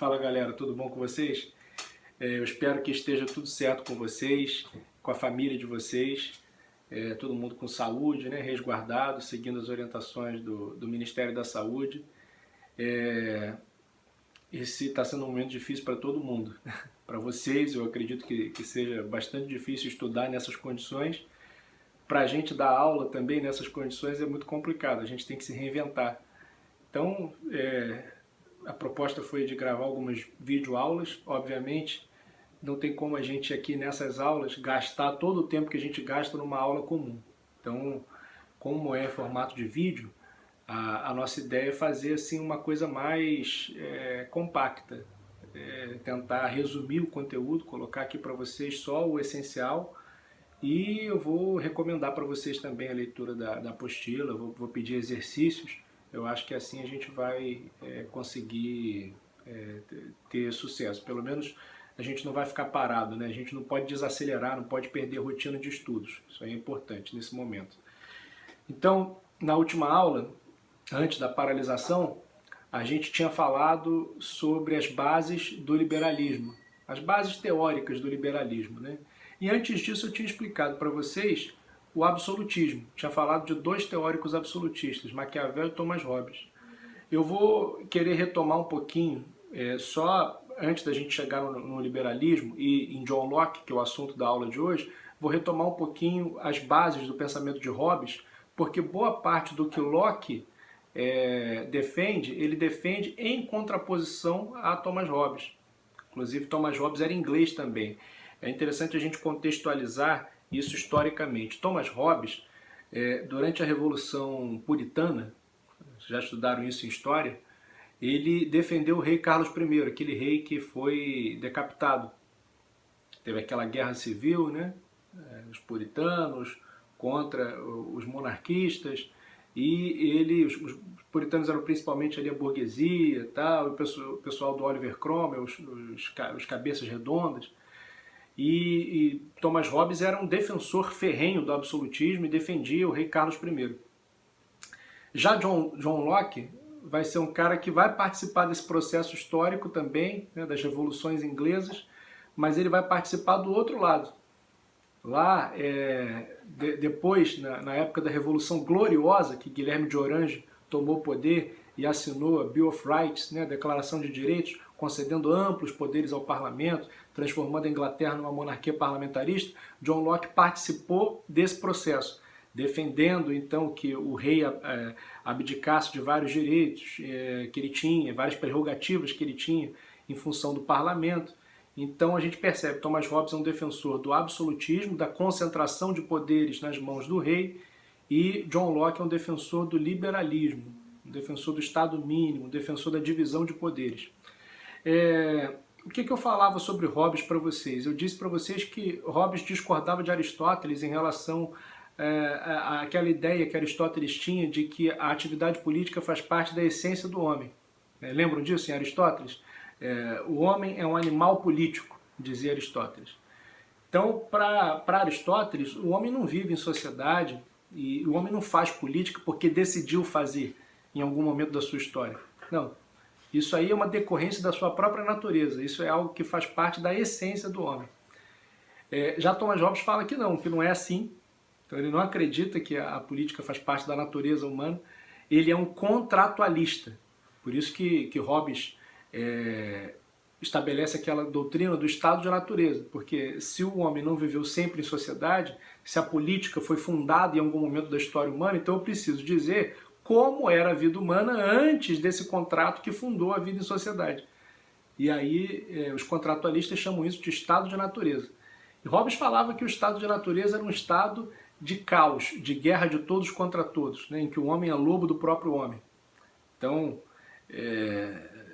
Fala galera, tudo bom com vocês? Eu espero que esteja tudo certo com vocês, com a família de vocês, todo mundo com saúde, né, resguardado, seguindo as orientações do Ministério da Saúde. Esse está sendo um momento difícil para todo mundo. Para vocês, eu acredito que seja bastante difícil estudar nessas condições. Para a gente dar aula também nessas condições é muito complicado, a gente tem que se reinventar. Então, a proposta foi de gravar algumas videoaulas, obviamente. Não tem como a gente aqui nessas aulas gastar todo o tempo que a gente gasta numa aula comum. Então, como é formato de vídeo, a nossa ideia é fazer assim uma coisa mais compacta. Tentar resumir o conteúdo, colocar aqui para vocês só o essencial. E eu vou recomendar para vocês também a leitura da apostila, vou pedir exercícios. Eu acho que assim a gente vai conseguir ter sucesso. Pelo menos a gente não vai ficar parado, né? A gente não pode desacelerar, não pode perder a rotina de estudos. Isso aí é importante nesse momento. Então, na última aula, antes da paralisação, a gente tinha falado sobre as bases do liberalismo, as bases teóricas do liberalismo, né? E antes disso eu tinha explicado para vocês o absolutismo. Tinha falado de dois teóricos absolutistas, Maquiavel e Thomas Hobbes. Eu vou querer retomar um pouquinho, só antes da gente chegar no liberalismo e em John Locke, que é o assunto da aula de hoje, vou retomar um pouquinho as bases do pensamento de Hobbes, porque boa parte do que Locke defende, ele defende em contraposição a Thomas Hobbes. Inclusive, Thomas Hobbes era inglês também. É interessante a gente contextualizar isso historicamente. Thomas Hobbes, durante a Revolução Puritana, já estudaram isso em história, ele defendeu o rei Carlos I, aquele rei que foi decapitado. Teve aquela guerra civil, né? Os puritanos contra os monarquistas, e os puritanos eram principalmente ali a burguesia, tal, o pessoal do Oliver Cromwell, os cabeças redondas. E Thomas Hobbes era um defensor ferrenho do absolutismo e defendia o rei Carlos I. Já John Locke vai ser um cara que vai participar desse processo histórico também, né, das revoluções inglesas, mas ele vai participar do outro lado. Lá, depois, na época da Revolução Gloriosa, que Guilherme de Orange tomou o poder e assinou a Bill of Rights, né, a Declaração de Direitos, concedendo amplos poderes ao parlamento, transformando a Inglaterra numa monarquia parlamentarista, John Locke participou desse processo, defendendo então que o rei abdicasse de vários direitos que ele tinha, várias prerrogativas que ele tinha em função do parlamento. Então a gente percebe que Thomas Hobbes é um defensor do absolutismo, da concentração de poderes nas mãos do rei, e John Locke é um defensor do liberalismo, um defensor do Estado mínimo, um defensor da divisão de poderes. O que eu falava sobre Hobbes para vocês? Eu disse para vocês que Hobbes discordava de Aristóteles em relação àquela ideia que Aristóteles tinha de que a atividade política faz parte da essência do homem. Lembram disso em Aristóteles? O homem é um animal político, dizia Aristóteles. Então, para Aristóteles, o homem não vive em sociedade e o homem não faz política porque decidiu fazer em algum momento da sua história. Não. Isso aí é uma decorrência da sua própria natureza. Isso é algo que faz parte da essência do homem. Já Thomas Hobbes fala que não é assim. Então ele não acredita que a política faz parte da natureza humana. Ele é um contratualista. Por isso que Hobbes estabelece aquela doutrina do estado de natureza, porque se o homem não viveu sempre em sociedade, se a política foi fundada em algum momento da história humana, então eu preciso dizer como era a vida humana antes desse contrato que fundou a vida em sociedade. E aí os contratualistas chamam isso de estado de natureza. E Hobbes falava que o estado de natureza era um estado de caos, de guerra de todos contra todos, né, em que o homem é lobo do próprio homem. Então,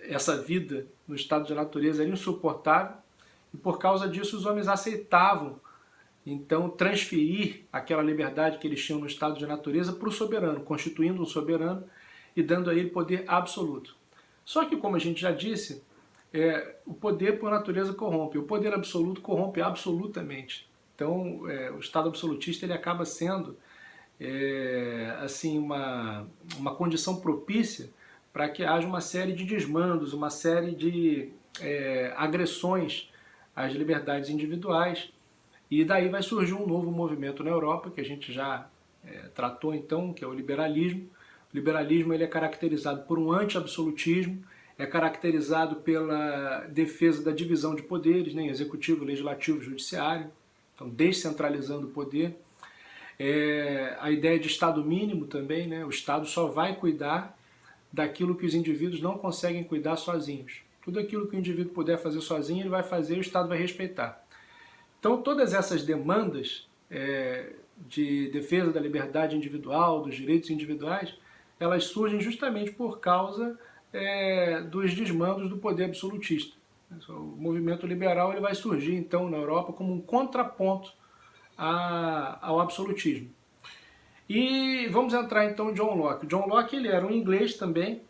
essa vida no estado de natureza era insuportável e por causa disso os homens aceitavam então transferir aquela liberdade que eles tinham no estado de natureza para o soberano, constituindo um soberano e dando a ele poder absoluto. Só que, como a gente já disse, o poder por natureza corrompe, o poder absoluto corrompe absolutamente. Então o estado absolutista ele acaba sendo assim uma condição propícia para que haja uma série de desmandos, uma série de agressões às liberdades individuais. E daí vai surgir um novo movimento na Europa, que a gente já tratou então, que é o liberalismo. O liberalismo ele é caracterizado por um anti-absolutismo, é caracterizado pela defesa da divisão de poderes, né, executivo, legislativo, judiciário, então descentralizando o poder. A ideia de Estado mínimo também, né, o Estado só vai cuidar daquilo que os indivíduos não conseguem cuidar sozinhos. Tudo aquilo que o indivíduo puder fazer sozinho, ele vai fazer e o Estado vai respeitar. Então todas essas demandas de defesa da liberdade individual, dos direitos individuais, elas surgem justamente por causa dos desmandos do poder absolutista. O movimento liberal ele vai surgir então na Europa como um contraponto ao absolutismo. E vamos entrar então em John Locke. John Locke ele era um inglês também,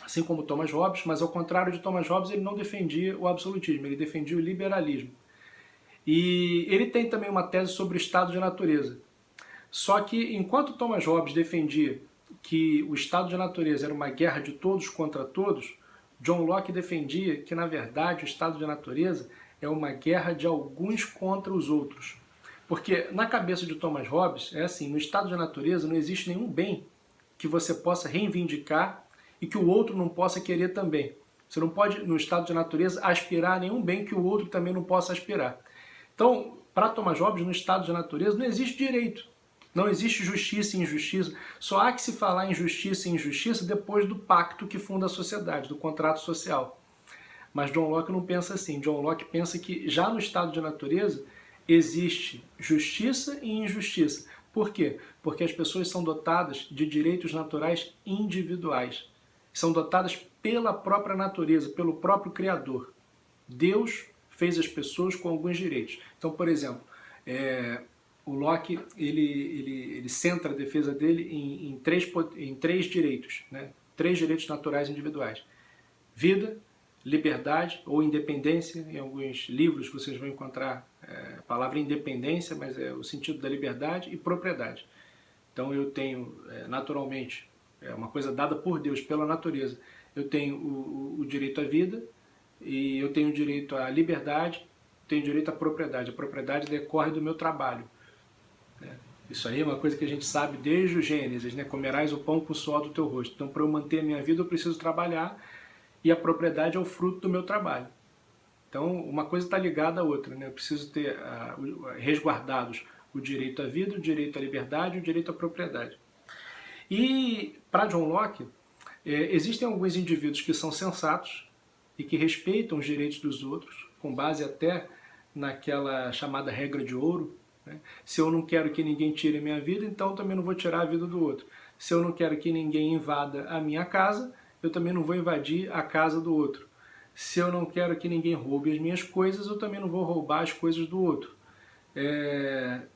assim como Thomas Hobbes, mas ao contrário de Thomas Hobbes ele não defendia o absolutismo, ele defendia o liberalismo. E ele tem também uma tese sobre o estado de natureza. Só que enquanto Thomas Hobbes defendia que o estado de natureza era uma guerra de todos contra todos, John Locke defendia que, na verdade, o estado de natureza é uma guerra de alguns contra os outros. Porque na cabeça de Thomas Hobbes, é assim, no estado de natureza não existe nenhum bem que você possa reivindicar e que o outro não possa querer também. Você não pode, no estado de natureza, aspirar a nenhum bem que o outro também não possa aspirar. Então, para Thomas Hobbes, no estado de natureza não existe direito. Não existe justiça e injustiça. Só há que se falar em justiça e injustiça depois do pacto que funda a sociedade, do contrato social. Mas John Locke não pensa assim. John Locke pensa que já no estado de natureza existe justiça e injustiça. Por quê? Porque as pessoas são dotadas de direitos naturais individuais. São dotadas pela própria natureza, pelo próprio Criador. Deus fez as pessoas com alguns direitos. Então, por exemplo, o Locke ele centra a defesa dele em três direitos, né? 3 direitos naturais individuais: vida, liberdade ou independência. Em alguns livros vocês vão encontrar a palavra independência, mas é o sentido da liberdade, e propriedade. Então eu tenho, naturalmente, uma coisa dada por Deus, pela natureza, eu tenho o direito à vida, e eu tenho direito à liberdade, tenho direito à propriedade. A propriedade decorre do meu trabalho. Isso aí é uma coisa que a gente sabe desde o Gênesis, né? Comerás o pão com o suor do teu rosto. Então, para eu manter a minha vida, eu preciso trabalhar, e a propriedade é o fruto do meu trabalho. Então, uma coisa está ligada à outra, né? Eu preciso ter resguardados o direito à vida, o direito à liberdade e o direito à propriedade. E, para John Locke, existem alguns indivíduos que são sensatos e que respeitam os direitos dos outros, com base até naquela chamada regra de ouro, né? Se eu não quero que ninguém tire a minha vida, então eu também não vou tirar a vida do outro. Se eu não quero que ninguém invada a minha casa, eu também não vou invadir a casa do outro. Se eu não quero que ninguém roube as minhas coisas, eu também não vou roubar as coisas do outro.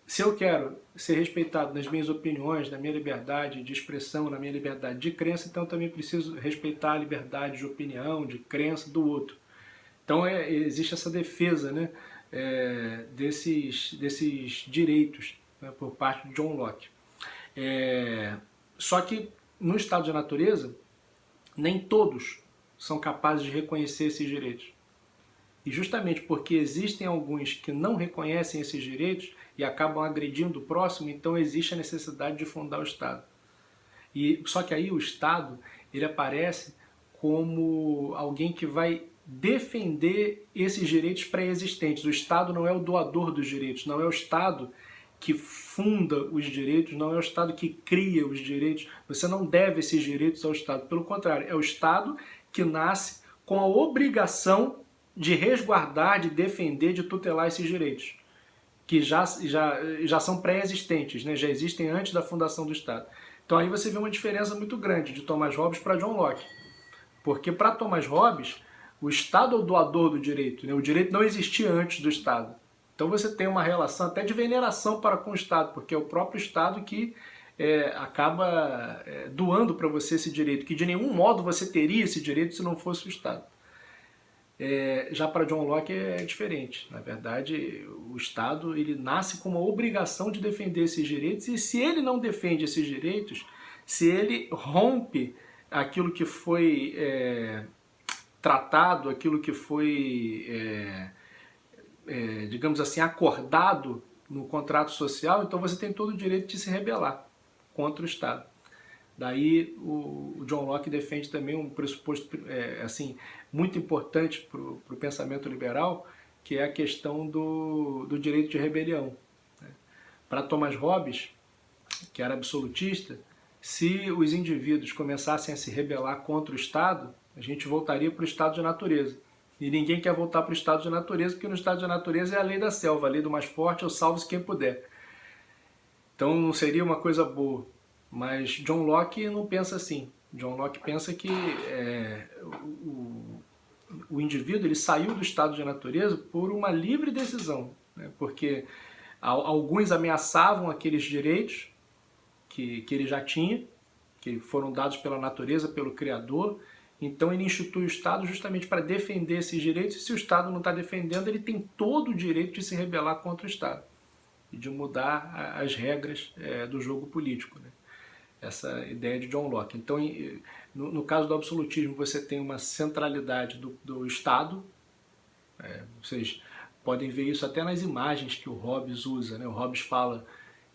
Se eu quero ser respeitado nas minhas opiniões, na minha liberdade de expressão, na minha liberdade de crença, então eu também preciso respeitar a liberdade de opinião, de crença do outro. Então existe essa defesa, né, desses direitos, né, por parte de John Locke. Só que no estado de natureza, nem todos são capazes de reconhecer esses direitos. E justamente porque existem alguns que não reconhecem esses direitos e acabam agredindo o próximo, então existe a necessidade de fundar o Estado. Só que aí o Estado ele aparece como alguém que vai defender esses direitos pré-existentes. O Estado não é o doador dos direitos, não é o Estado que funda os direitos, não é o Estado que cria os direitos. Você não deve esses direitos ao Estado. Pelo contrário, é o Estado que nasce com a obrigação de resguardar, de defender, de tutelar esses direitos, que já são pré-existentes, né? Já existem antes da fundação do Estado. Então aí você vê uma diferença muito grande de Thomas Hobbes para John Locke. Porque para Thomas Hobbes, o Estado é o doador do direito, né? O direito não existia antes do Estado. Então você tem uma relação até de veneração para com o Estado, porque é o próprio Estado que acaba doando para você esse direito, que de nenhum modo você teria esse direito se não fosse o Estado. Já para John Locke é diferente. Na verdade, o Estado ele nasce com uma obrigação de defender esses direitos, e se ele não defende esses direitos, se ele rompe aquilo que foi tratado, aquilo que foi, digamos assim, acordado no contrato social, então você tem todo o direito de se rebelar contra o Estado. Daí o John Locke defende também um pressuposto assim, muito importante para o pensamento liberal, que é a questão do direito de rebelião. Para Thomas Hobbes, que era absolutista, se os indivíduos começassem a se rebelar contra o Estado, a gente voltaria para o estado de natureza. E ninguém quer voltar para o estado de natureza, porque no estado de natureza é a lei da selva, a lei do mais forte, eu salvo-se quem puder. Então não seria uma coisa boa. Mas John Locke não pensa assim. John Locke pensa que o indivíduo ele saiu do estado de natureza por uma livre decisão, né? Porque alguns ameaçavam aqueles direitos que ele já tinha, que foram dados pela natureza, pelo Criador. Então ele institui o Estado justamente para defender esses direitos, e se o Estado não está defendendo, ele tem todo o direito de se rebelar contra o Estado e de mudar as regras do jogo político, né? Essa ideia de John Locke. Então, no caso do absolutismo, você tem uma centralidade do Estado. Vocês podem ver isso até nas imagens que o Hobbes usa, né? O Hobbes fala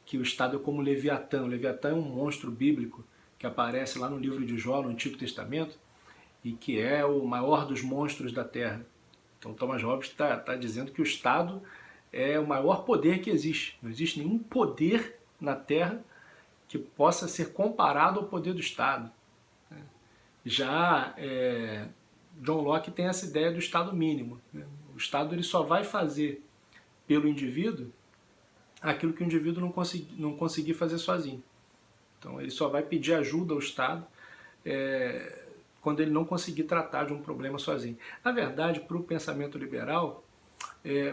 que o Estado é como o Leviatã. O Leviatã é um monstro bíblico que aparece lá no livro de Jó, no Antigo Testamento, e que é o maior dos monstros da Terra. Então Thomas Hobbes está dizendo que o Estado é o maior poder que existe. Não existe nenhum poder na Terra que possa ser comparado ao poder do Estado. Já John Locke tem essa ideia do Estado mínimo, né? O Estado ele só vai fazer pelo indivíduo aquilo que o indivíduo não conseguir fazer sozinho. Então ele só vai pedir ajuda ao Estado quando ele não conseguir tratar de um problema sozinho. Na verdade, para o pensamento liberal,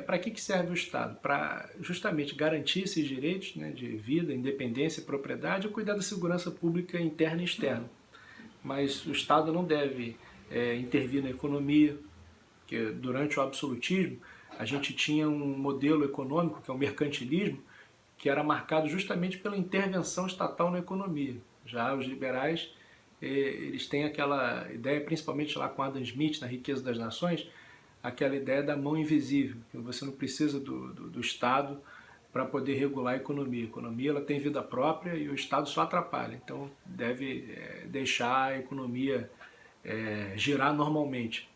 para que serve o Estado? Para justamente garantir esses direitos, né, de vida, independência, propriedade e cuidar da segurança pública interna e externa. Mas o Estado não deve intervir na economia, porque durante o absolutismo a gente tinha um modelo econômico, que é o mercantilismo, que era marcado justamente pela intervenção estatal na economia. Já os liberais, eles têm aquela ideia, principalmente lá com Adam Smith, na Riqueza das Nações, aquela ideia da mão invisível, que você não precisa do Estado para poder regular a economia. A economia ela tem vida própria e o Estado só atrapalha. Então deve deixar a economia girar normalmente.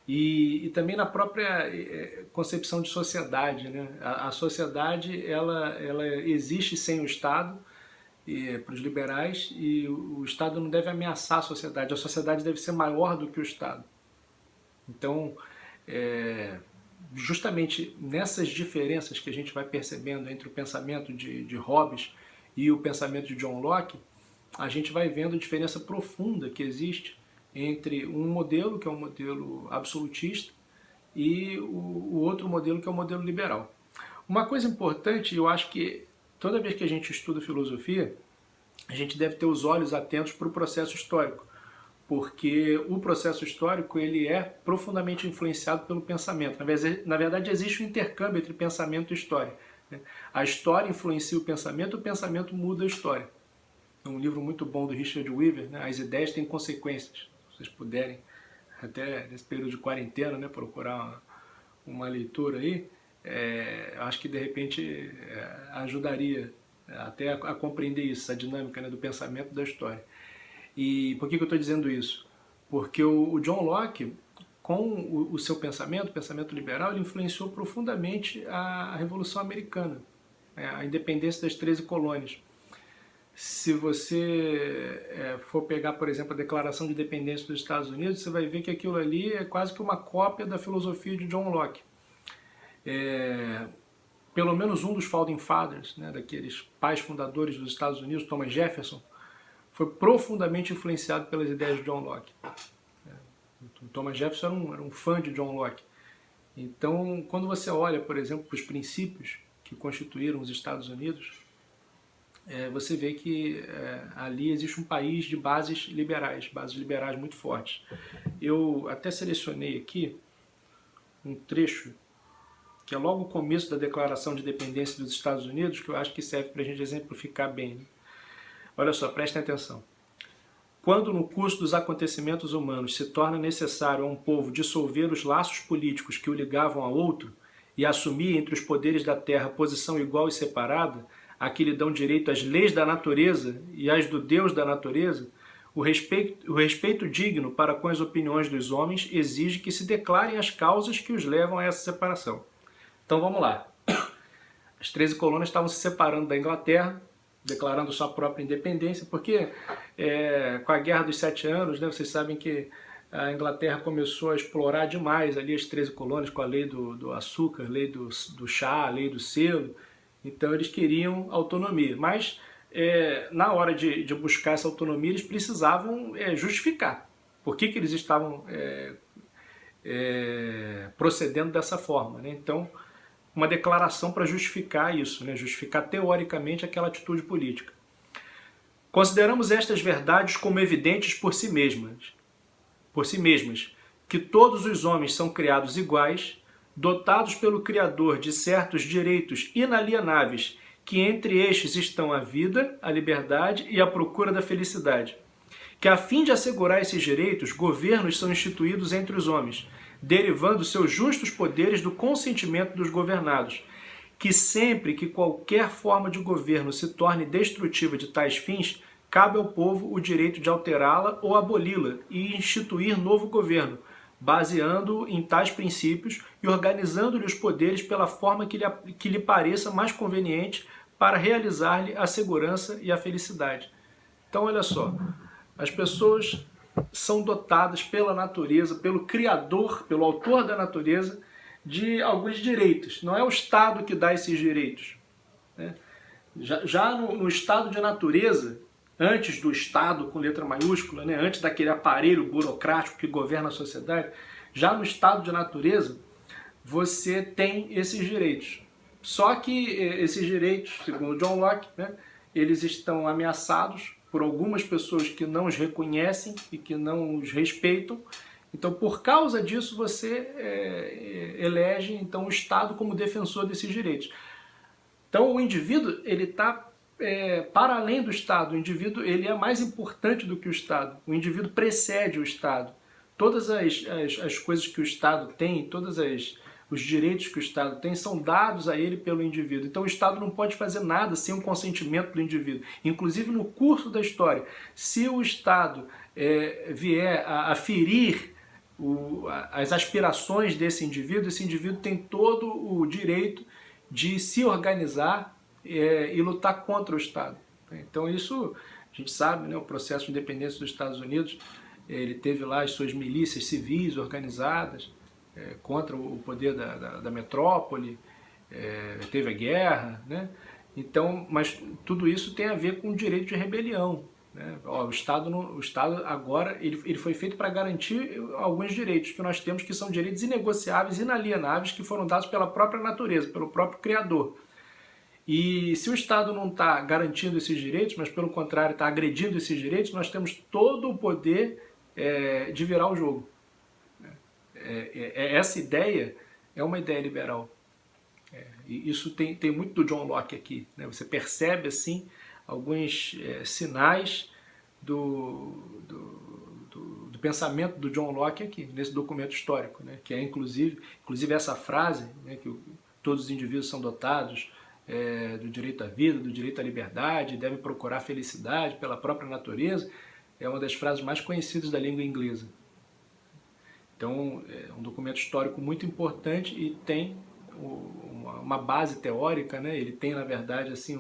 E também na própria concepção de sociedade, né? A sociedade ela existe sem o Estado, para os liberais, e o Estado não deve ameaçar a sociedade deve ser maior do que o Estado. Então, justamente nessas diferenças que a gente vai percebendo entre o pensamento de Hobbes e o pensamento de John Locke, a gente vai vendo a diferença profunda que existe entre um modelo, que é um modelo absolutista, e o outro modelo, que é o modelo liberal. Uma coisa importante, eu acho que toda vez que a gente estuda filosofia, a gente deve ter os olhos atentos para o processo histórico, porque o processo histórico ele é profundamente influenciado pelo pensamento. Na verdade, existe um intercâmbio entre pensamento e história, né? A história influencia o pensamento muda a história. É um livro muito bom do Richard Weaver, né? As ideias têm consequências. Se vocês puderem, até nesse período de quarentena, né, procurar uma leitura aí, acho que de repente ajudaria até a compreender isso, a dinâmica, né, do pensamento e da história. E por que eu estou dizendo isso? Porque o John Locke, com o seu pensamento, o pensamento liberal, ele influenciou profundamente a Revolução Americana, a independência das 13 colônias. Se você for pegar, por exemplo, a Declaração de Independência dos Estados Unidos, você vai ver que aquilo ali é quase que uma cópia da filosofia de John Locke. Pelo menos um dos Founding Fathers, né, daqueles pais fundadores dos Estados Unidos, Thomas Jefferson, foi profundamente influenciado pelas ideias de John Locke. Thomas Jefferson era um fã de John Locke. Então, quando você olha, por exemplo, para os princípios que constituíram os Estados Unidos, você vê que ali existe um país de bases liberais muito fortes. Eu até selecionei aqui um trecho que é logo o começo da Declaração de Independência dos Estados Unidos, que eu acho que serve para a gente exemplificar bem, né? Olha só, prestem atenção. quando no curso dos acontecimentos humanos se torna necessário a um povo dissolver os laços políticos que o ligavam a outro e assumir entre os poderes da terra posição igual e separada, a que lhe dão direito as leis da natureza e as do Deus da natureza, o respeito digno para com as opiniões dos homens exige que se declarem as causas que os levam a essa separação. Então vamos lá. As 13 colônias estavam se separando da Inglaterra, declarando sua própria independência, porque com a Guerra dos 7 Anos, né, vocês sabem que a Inglaterra começou a explorar demais ali as 13 colônias com a lei do açúcar, lei do chá, lei do selo. Então eles queriam autonomia, mas na hora de buscar essa autonomia eles precisavam justificar por que eles estavam procedendo dessa forma, né? Então, uma declaração para justificar isso, né? Justificar teoricamente aquela atitude política. Consideramos estas verdades como evidentes por si mesmas, que todos os homens são criados iguais, dotados pelo Criador de certos direitos inalienáveis, que entre estes estão a vida, a liberdade e a procura da felicidade. Que a fim de assegurar esses direitos, governos são instituídos entre os homens, derivando seus justos poderes do consentimento dos governados, que sempre que qualquer forma de governo se torne destrutiva de tais fins, cabe ao povo o direito de alterá-la ou aboli-la e instituir novo governo, baseando em tais princípios e organizando-lhe os poderes pela forma que lhe pareça mais conveniente para realizar-lhe a segurança e a felicidade. Então, olha só, as pessoas são dotadas pela natureza, pelo Criador, pelo autor da natureza, de alguns direitos. Não é o Estado que dá esses direitos, né? Já no estado de natureza, antes do Estado com letra maiúscula, né? Antes daquele aparelho burocrático que governa a sociedade, já no estado de natureza, você tem esses direitos. Só que esses direitos, segundo John Locke, né, eles estão ameaçados por algumas pessoas que não os reconhecem e que não os respeitam. Então, por causa disso, você elege então, o Estado como defensor desses direitos. Então, o indivíduo ele está para além do Estado. O indivíduo ele é mais importante do que o Estado. O indivíduo precede o Estado. Todas as coisas que o Estado tem, os direitos que o Estado tem são dados a ele pelo indivíduo. Então o Estado não pode fazer nada sem o consentimento do indivíduo. Inclusive no curso da história, se o Estado vier a ferir as aspirações desse indivíduo, esse indivíduo tem todo o direito de se organizar e lutar contra o Estado. Então isso, a gente sabe, né, o processo de independência dos Estados Unidos, ele teve lá as suas milícias civis organizadas contra o poder da metrópole, teve a guerra, né? Então, mas tudo isso tem a ver com o direito de rebelião, né? O Estado agora ele foi feito para garantir alguns direitos que nós temos, que são direitos inegociáveis, inalienáveis, que foram dados pela própria natureza, pelo próprio Criador. E se o Estado não está garantindo esses direitos, mas pelo contrário está agredindo esses direitos, nós temos todo o poder de virar o jogo. Essa ideia é uma ideia liberal. E isso tem muito do John Locke aqui, né? Você percebe assim alguns sinais do pensamento do John Locke aqui, nesse documento histórico, né? Que é inclusive essa frase, né, que todos os indivíduos são dotados do direito à vida, do direito à liberdade, devem procurar felicidade pela própria natureza, é uma das frases mais conhecidas da língua inglesa. Então, é um documento histórico muito importante e tem uma base teórica, né? Ele tem, na verdade, assim,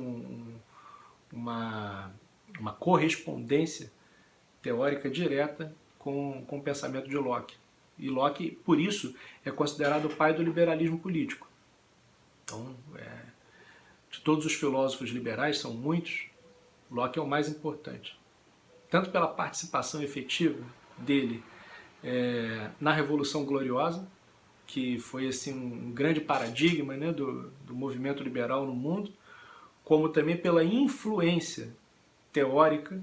uma correspondência teórica direta com o pensamento de Locke. E Locke, por isso, é considerado o pai do liberalismo político. Então, de todos os filósofos liberais, são muitos, Locke é o mais importante. Tanto pela participação efetiva dele na Revolução Gloriosa, que foi assim, um grande paradigma, né, do movimento liberal no mundo, como também pela influência teórica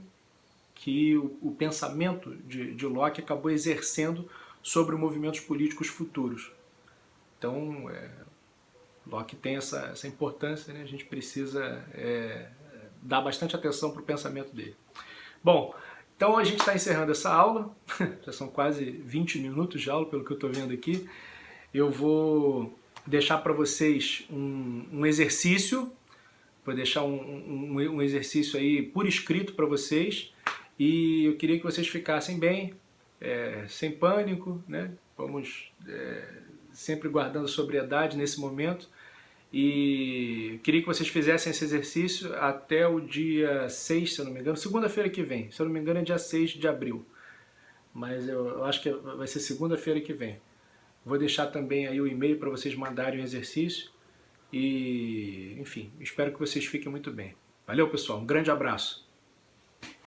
que o pensamento de Locke acabou exercendo sobre movimentos políticos futuros. Então, Locke tem essa importância, né? A gente precisa dar bastante atenção para o pensamento dele. Bom, Então a gente está encerrando essa aula, já são quase 20 minutos de aula, pelo que eu estou vendo aqui. Eu vou deixar para vocês um exercício, vou deixar um exercício aí por escrito para vocês, e eu queria que vocês ficassem bem, sem pânico, né? Vamos sempre guardando sobriedade nesse momento. E queria que vocês fizessem esse exercício até o dia 6, se eu não me engano, segunda-feira que vem, se eu não me engano é dia 6 de abril, mas eu acho que vai ser segunda-feira que vem. Vou deixar também aí o e-mail para vocês mandarem o exercício e, enfim, espero que vocês fiquem muito bem. Valeu, pessoal, um grande abraço!